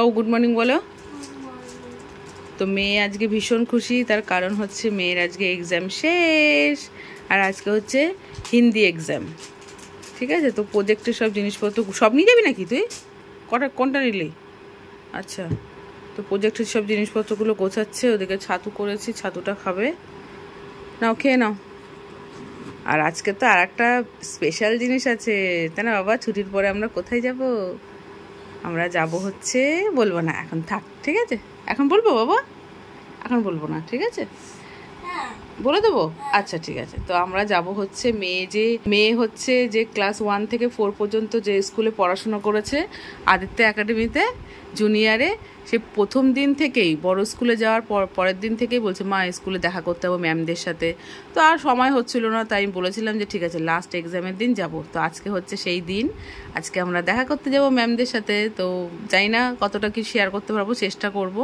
বাবু good morning বলো। তো মেয়ে আজকে ভীষণ খুশি, তার কারণ হচ্ছে মেয়ের আজকে এক্সাম শেষ, আর আজকে হচ্ছে হিন্দি এক্সাম। ঠিক আছে, তো প্রজেক্টের সব জিনিসপত্র সব নিয়ে যাবি নাকি তুই? কোনটা নিলি? আচ্ছা, তো প্রজেক্টের সব জিনিসপত্রগুলো গোছাচ্ছে, ওদেরকে ছাতু করেছি, ছাতুটা খাবে। নাও খেয়ে নাও। আর আজকে তো আর একটা স্পেশাল জিনিস আছে, তাই না বাবা? ছুটির পরে আমরা কোথায় যাব? আমরা যাব হচ্ছে, বলবো না এখন, থাক, ঠিক আছে? এখন বলবো বাবা? এখন বলবো না, ঠিক আছে? বলে দেবো? আচ্ছা ঠিক আছে। তো আমরা যাব হচ্ছে, মেয়ে হচ্ছে যে ক্লাস 1 থেকে 4 পর্যন্ত যে স্কুলে পড়াশোনা করেছে আদিত্য একাডেমিতে জুনিয়রে, সে প্রথম দিন থেকেই বড় স্কুলে যাওয়ার পরের দিন থেকেই বলছে মা স্কুলে দেখা করতে হবে ম্যামদের সাথে। তো আর সময় হচ্ছিল না, তাই আমি বলেছিলাম যে ঠিক আছে লাস্ট এক্সামের দিন যাব। তো আজকে হচ্ছে সেই দিন, আজকে আমরা দেখা করতে যাব ম্যামদের সাথে। তো জানি না কতটা কি শেয়ার করতে পারবো, চেষ্টা করব।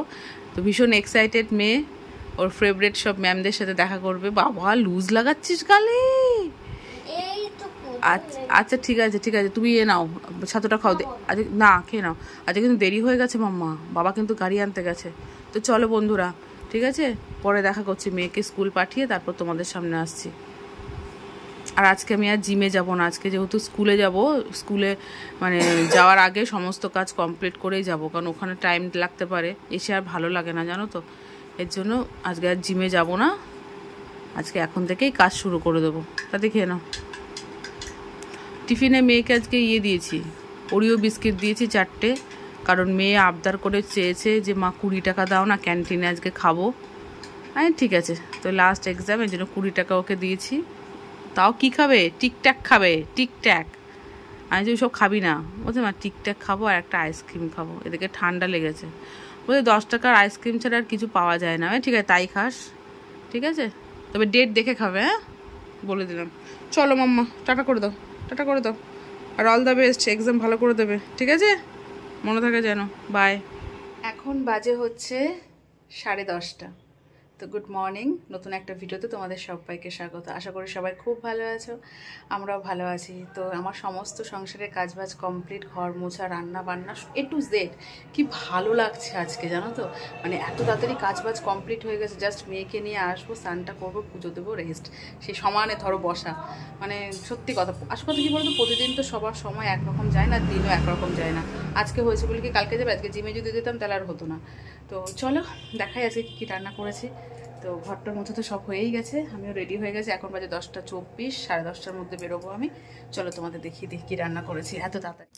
তো ভীষণ এক্সাইটেড মেয়ে, ওর ফেভারিট সব ম্যামদের সাথে দেখা করবে। বাবা লুজ লাগাচ্ছিস গালে? আচ্ছা ঠিক আছে ঠিক আছে, তুমি নাও ছাতুটা খাও। আজকে না খেয়ে নাও, আজকে কিন্তু দেরি হয়ে গেছে মাম্মা, বাবা কিন্তু গাড়ি আনতে গেছে। তো চলো বন্ধুরা, ঠিক আছে, পরে দেখা করছি। মেয়েকে স্কুল পাঠিয়ে তারপর তোমাদের সামনে আসছি। আর আজকে আমি আর জিমে যাব না, আজকে যেহেতু স্কুলে যাব, স্কুলে মানে যাওয়ার আগে সমস্ত কাজ কমপ্লিট করেই যাব, কারণ ওখানে টাইম লাগতে পারে, এসে আর ভালো লাগে না জানো তো। এর জন্য আজকে আর জিমে যাব না, আজকে এখন থেকেই কাজ শুরু করে দেবো। তাতে খেয়ে নাও। টিফিনে মেয়েকে আজকে দিয়েছি, ওরিও বিস্কিট দিয়েছি 4টে, কারণ মেয়ে আবদার করে চেয়েছে যে মা 20 টাকা দাও না, ক্যান্টিনে আজকে খাবো। হ্যাঁ ঠিক আছে, তো লাস্ট এক্সাম, এর জন্য 20 টাকা ওকে দিয়েছি। তাও কি খাবে? টিকট্যাক খাবে, টিকট্যাক। আমি যে সব খাবি না, বলছে মা টিকট্যাক খাবো আর একটা আইসক্রিম খাবো, এদিকে ঠান্ডা লেগেছে। বলছে 10 টাকার আইসক্রিম ছাড়া আর কিছু পাওয়া যায় না। ঠিক আছে তাই খাস, ঠিক আছে, তবে ডেট দেখে খাবে, হ্যাঁ বলে দিলাম। চলো মাম্মা, টাটা করে দাও, টাটা করে দাও, আর অল দ্য বেস্ট, এক্সাম ভালো করে দেবে, ঠিক আছে, মনে থাকে যেন। বাই। এখন বাজে হচ্ছে 10:30। তো গুড মর্নিং, নতুন একটা ভিডিওতে তোমাদের সবাইকে স্বাগত। আশা করি সবাই খুব ভালো আছো, আমরাও ভালো আছি। তো আমার সমস্ত সংসারের কাজবাজ কমপ্লিট, ঘর মোছা, রান্না বান্না A to Z। কি ভালো লাগছে আজকে জানো তো, মানে এত তাড়াতাড়ি কাজবাজ কমপ্লিট হয়ে গেছে। জাস্ট মেয়েকে নিয়ে আসবো, স্নানটা করবো, পুজো দেবো, রেস্ট, সেই সমানে ধরো বসা। মানে সত্যি কথা, আসল কথা কী বলতো, প্রতিদিন তো সবার সময় একরকম যায় না, দিনও একরকম যায় না। আজকে হয়েছে বলে কি কালকে যাবে? আজকে জিমে যদি যেতাম তাহলে আর হতো না। তো চলো দেখাই আজকে কী রান্না করেছি। তো ঘরটার মধ্যে তো সব হয়েই গেছে, আমিও রেডি হয়ে গেছি। এখন বাজে 10:24, 10:30টার মধ্যে বেরোবো আমি। চলো তোমাদের দেখিয়ে দিই কী রান্না করেছি এত তাড়াতাড়ি।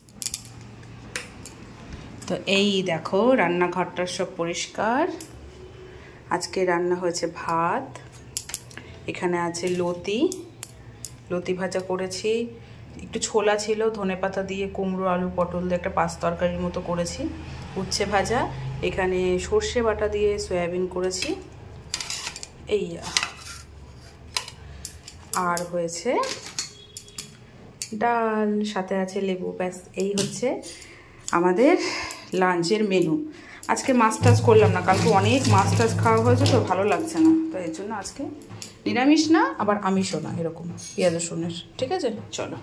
তো এই দেখো রান্নাঘরটার সব পরিষ্কার। আজকে রান্না হয়েছে ভাত, এখানে আছে লতি ভাজা করেছি, একটু ছোলা ছিল, ধনেপাতা দিয়ে, কুমড়ো আলু পটল দিয়ে একটা পাঁচ তরকারির মতো করেছি, উচ্ছে ভাজা, এখানে সর্ষে বাটা দিয়ে সয়াবিন করেছি, এই আর হয়েছে ডাল, সাথে আছে লেবু, ব্যাস এই হচ্ছে আমাদের লাঞ্চের মেনু। আজকে মাছ টাছ করলাম না, কালকে অনেক মাছ টাছ খাওয়া হয়েছে তো ভালো লাগছে না, তো এর জন্য আজকে নিরামিষ না আবার আমিষও না, এরকম পেঁয়াজ রসুনের। ঠিক আছে চলো।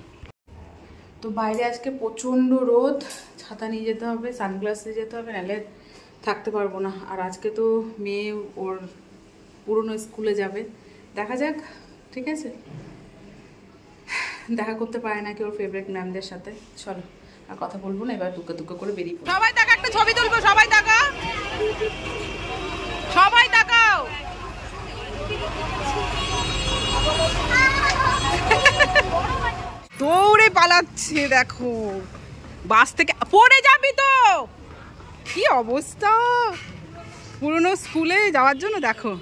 তো বাইরে আজকে প্রচণ্ড রোদ, ছাতা নিয়ে যেতে হবে, সানগ্লাস নিয়ে যেতে হবে, নাহলে থাকতে পারবো না। আর আজকে তো মেয়ে ওর পুরনো স্কুলে যাবে, দেখা যাক, ঠিক আছে, দেখা করতে পারে নাকি ওর ফেভারিট ম্যামদের সাথে। চলো আর কথা বলবো না, এবার দুঃখ দুঃখ করে বেরিয়ে পড়ো। সবাই টাকা একটা ছবি তুলবো, সবাই টাকা, সবাই টাকাও। দৌড়ে পালাচ্ছে, দেখো বাস থেকে পড়ে যাবি তো, কি অবস্থা পুরনো স্কুলে যাওয়ার জন্য। দেখো,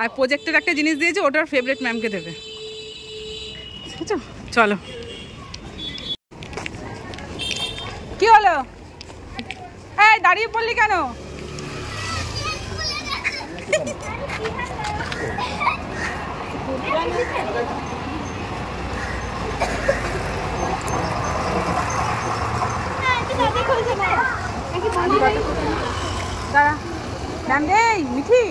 আর প্রজেক্টের একটা জিনিস দিয়েছে, ওটার ফেভারিট ম্যামকে দেবে। চলো, কি হলো? এই দাঁড়িয়ে পড়লি কেন? দাঁড়া, ম্যাম এই মিঠি,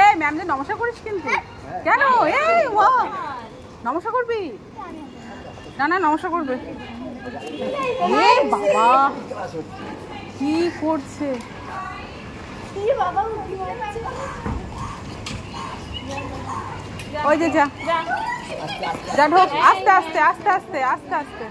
এই ম্যামদের নমস্কার করিস কিন্তু। কেন? এই ওয়া নমস্কার করবি না? না নমস্কার করবে। বাবা কি করছে? ওই যে যা যা ঢোক, আস্তে আস্তে আস্তে আস্তে আস্তে আস্তে।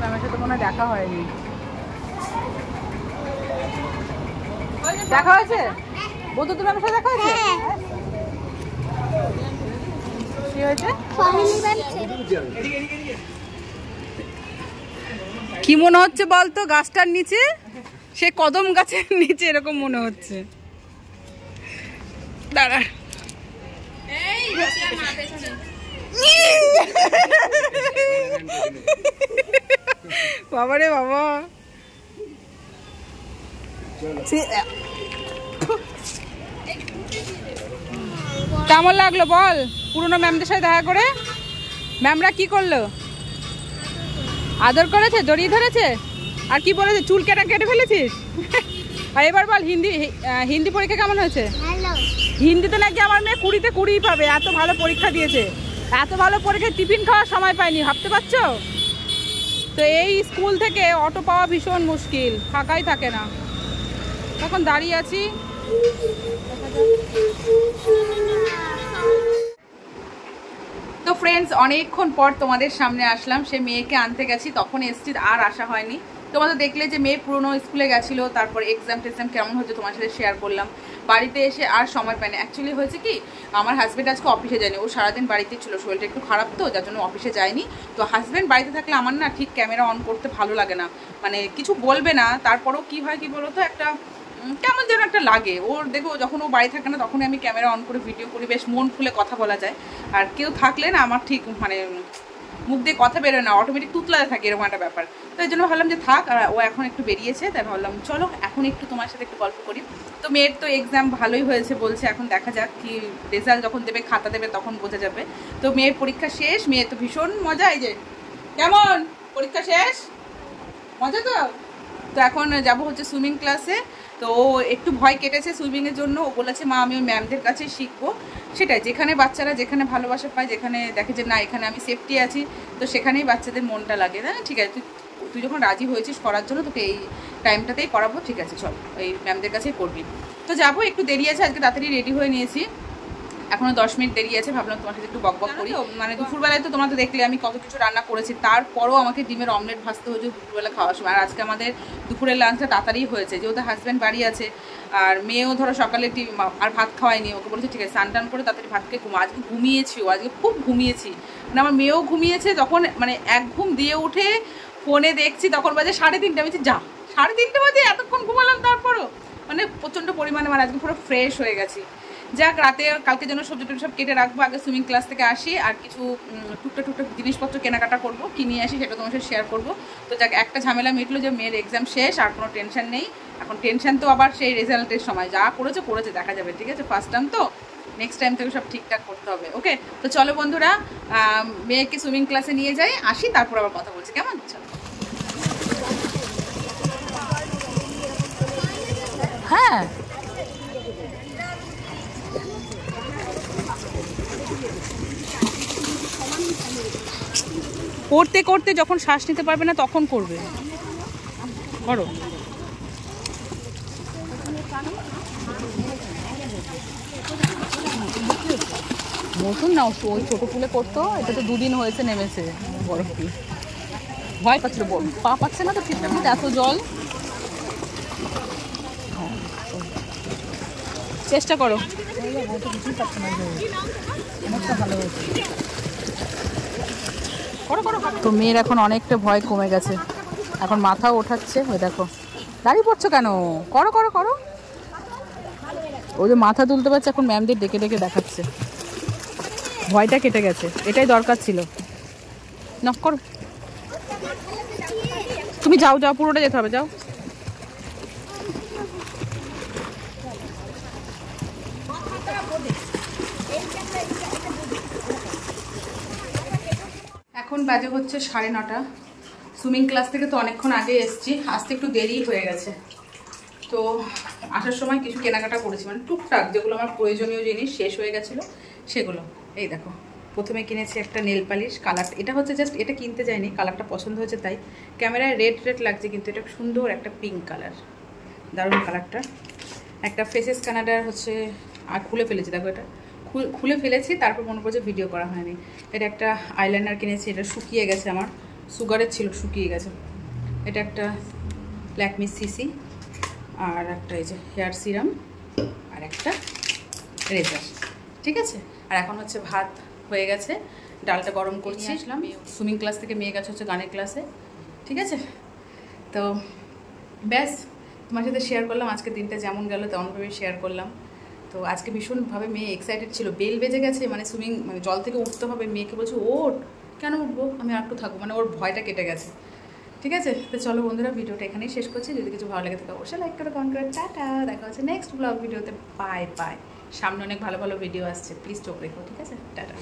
ম্যামের সাথে মনে হয় দেখা হয়নি। দেখা হয়েছে? বৌদ্ধ ম্যামের সাথে দেখা হয়েছে? কি হয়েছে? কি মনে হচ্ছে বলতো গাছটার নিচে? সে কদম গাছের নিচে এরকম মনে হচ্ছে। দাঁড়া, বাবারে বাবা, কেমন লাগলো বল পুরনো ম্যামদের সাথে দেখা করে? ম্যামরা কি করলো? আদর করেছে, জড়িয়ে ধরেছে, আর কি বলেছে? চুল কেটে ফেলেছিস? আর এবার বল হিন্দি পরীক্ষা কেমন হয়েছে? হিন্দিতে নাকি আমার মেয়ে 20-তে 20 পাবে, এত ভালো পরীক্ষা দিয়েছে। এত ভালো পরীক্ষায় টিফিন খাওয়ার সময় পাইনি, ভাবতে পারছো? তো এই স্কুল থেকে অটো পাওয়া ভীষণ মুশকিল, ফাঁকাই থাকে না। এখন দাঁড়িয়ে আছি। তো ফ্রেন্ডস, অনেকক্ষণ পর তোমাদের সামনে আসলাম। সে মেয়েকে আনতে গেছি, তখন এসছি, আর আসা হয়নি। তোমাদের দেখলে যে মেয়ে পুরনো স্কুলে গেছিলো, তারপর এক্সাম কেমন হচ্ছে তোমার সাথে শেয়ার করলাম। বাড়িতে এসে আর সময় পাইনি। অ্যাকচুয়ালি হয়েছে কি, আমার হাজব্যান্ড আজকে অফিসে যায়নি, ও সারাদিন বাড়িতে ছিল, শরীরটা একটু খারাপ তো, যার জন্য অফিসে যায়নি। তো হাজব্যান্ড বাড়িতে থাকলে আমার না ঠিক ক্যামেরা অন করতে ভালো লাগে না, মানে কিছু বলবে না, তারপরেও কি হয় কি বলো তো, একটা কেমন যেন একটা লাগে। ওর দেখো যখন ও বাড়ি থাকে না, তখনই আমি ক্যামেরা অন করে ভিডিও করি, বেশ মন খুলে কথা বলা যায়। আর কেউ থাকলে না আমার ঠিক মানে মুখ দিয়ে কথা বেরোয় না, অটোমেটিক তুতলাতে থাকে, এরকম একটা ব্যাপার। তো এই জন্য ভাবলাম যে থাক, আর ও এখন একটু বেরিয়েছে, তাই ভাবলাম চলো এখন একটু তোমার সাথে একটু গল্প করি। তো মেয়ের তো এক্সাম ভালোই হয়েছে বলছে, এখন দেখা যাক কি রেজাল্ট যখন দেবে, খাতা দেবে, তখন বোঝা যাবে। তো মেয়ের পরীক্ষা শেষ, মেয়ের তো ভীষণ মজা। এই যে কেমন পরীক্ষা শেষ, মজা তো। তো এখন যাব হচ্ছে সুইমিং ক্লাসে। তো ও একটু ভয় কেটেছে সুইমিংয়ের জন্য, ও বলেছে মা আমি ওই ম্যামদের কাছেই শিখবো। সেটাই, যেখানে বাচ্চারা যেখানে ভালোবাসা পায়, যেখানে দেখে যে না এখানে আমি সেফটি আছি, তো সেখানেই বাচ্চাদের মনটা লাগে। না ঠিক আছে, তুই যখন রাজি হয়েছিস করার জন্য, তোকে এই টাইমটাতেই করাবো, ঠিক আছে চল ওই ম্যামদের কাছেই করবি। তো যাবো, একটু দেরি আছে, আজকে তাড়াতাড়ি রেডি হয়ে নিয়েছি, এখনো 10 মিনিট দেরি আছে। ভাবলাম তোমার সাথে একটু বকবক করি। মানে দুপুরবেলায় তো তোমরা তো দেখলে আমি কত কিছু রান্না করেছি, তারপরও আমাকে ডিমের অমলেট ভাজতে হয়েছে দুপুরবেলা খাওয়ার সময়। আর আজকে আমাদের দুপুরের লাঞ্চটা তাড়াতাড়ি হয়েছে, যেহেতু হাজব্যান্ড বাড়ি আছে, আর মেয়েও ধরো সকালে আর ভাত খাওয়াইনি, ওকে বলেছে ঠিক আছে স্নান টান করে তাড়াতাড়ি ভাত খেয়ে ঘুমা। আজকে ঘুমিয়েছি, আজকে খুব ঘুমিয়েছি, মানে আমার মেয়েও ঘুমিয়েছে। তখন মানে এক ঘুম দিয়ে উঠে ফোনে দেখছি, তখন বাজে 3:30। আমি যা 3:30 বাজে, এতক্ষণ ঘুমালাম, তারপরও মানে প্রচণ্ড পরিমাণে মানে আজকে পুরো ফ্রেশ হয়ে গেছি। যাক, রাতে কালকে জন্য সবজি টবজি সব কেটে রাখবো, আগে সুইমিং ক্লাস থেকে আসি, আর কিছু টুকটাক জিনিসপত্র কেনাকাটা করবো, কিনে আসি, সেটা তোমার সাথে শেয়ার করবো। তো যাক, একটা ঝামেলা মিটলো যে মেয়ের এক্সাম শেষ, আর কোনো টেনশন নেই। এখন টেনশন তো আবার সেই রেজাল্টের সময়, যা করেছে দেখা যাবে, ঠিক আছে, ফার্স্ট টাইম তো, নেক্সট টাইম থেকে সব ঠিকঠাক করতে হবে। ওকে, তো চলো বন্ধুরা, মেয়েকে সুইমিং ক্লাসে নিয়ে যাই, আসি, তারপর আবার কথা বলছি, কেমন? চলো। হ্যাঁ, করতে করতে যখন শ্বাস নিতে পারবে না তখন করবে, করো। নতুন না, ওই ছোটো ফুলে করতো, এটা তো 2 দিন হয়েছে নেমেছে, বরফ দিয়ে ভয় পাচ্ছিল, পা পাচ্ছে না তো ঠিকঠাক মতো, এত জল। চেষ্টা করো, তো মেয়ের এখন অনেকটা ভয় কমে গেছে, এখন মাথাও ওঠাচ্ছে। ওই দেখো দাঁড়িয়ে পড়ছো কেন, করো করো করো। ওই যে মাথা তুলতে পারছে, এখন ম্যামদের ডেকে ডেকে দেখাচ্ছে, ভয়টা কেটে গেছে, এটাই দরকার ছিল। নক করো, তুমি যাও যাও, পুরোটা যেতে হবে, যাও। এখন বাজে হচ্ছে 9:30। সুইমিং ক্লাস থেকে তো অনেকক্ষণ আগে এসেছি, আসতে একটু দেরি হয়ে গেছে। তো আসার সময় কিছু কেনাকাটা করেছি, মানে টুকটাক যেগুলো আমার প্রয়োজনীয় জিনিস শেষ হয়ে গেছিলো সেগুলো। এই দেখো, প্রথমে কিনেছি একটা নেল পালিশ, কালার এটা হচ্ছে জাস্ট, এটা কিনতে যাইনি, কালারটা পছন্দ হয়েছে তাই। ক্যামেরায় রেড রেড লাগছে কিন্তু এটা সুন্দর একটা পিঙ্ক কালার, দারুণ কালারটা। একটা ফেসেস কানাডার হচ্ছে, আর খুলে ফেলেছি দেখো, এটা খুলে ফেলেছি, তারপর মনে পড়ছে ভিডিও করা হয়নি। এটা একটা আইলাইনার কিনেছি, এটা শুকিয়ে গেছে, আমার সুগারের ছিল, শুকিয়ে গেছে। এটা একটা ল্যাকমি সিসি, আর একটা এই যে হেয়ার সিরাম, আর একটা রেজার, ঠিক আছে। আর এখন হচ্ছে ভাত হয়ে গেছে, ডালটা গরম করছি। আসলাম সুইমিং ক্লাস থেকে, মেয়ে গেছে হচ্ছে গানের ক্লাসে, ঠিক আছে। তো ব্যাস, তোমার সাথে শেয়ার করলাম আজকে দিনটা যেমন গেল তেমনভাবে শেয়ার করলাম। তো আজকে ভীষণভাবে মেয়ে এক্সাইটেড ছিল, বেল বেজে গেছে, মানে সুইমিং মানে জল থেকে উঠতে হবে, মেয়েকে বলছে ওঠ, কেন উঠবো, আমি আর একটু থাকবো, মানে ওর ভয়টা কেটে গেছে, ঠিক আছে। তো চলো বন্ধুরা, ভিডিওটা এখানেই শেষ করছি। যদি কিছু ভালো লাগে থাকে অবশ্যই লাইক করে, কমেন্ট করে, টাটা, দেখা হচ্ছে নেক্সট ব্লগ ভিডিওতে। Bye bye. সামনে অনেক ভালো ভালো ভিডিও আসছে, প্লিজ চোখ রেখো, ঠিক আছে, টাটা।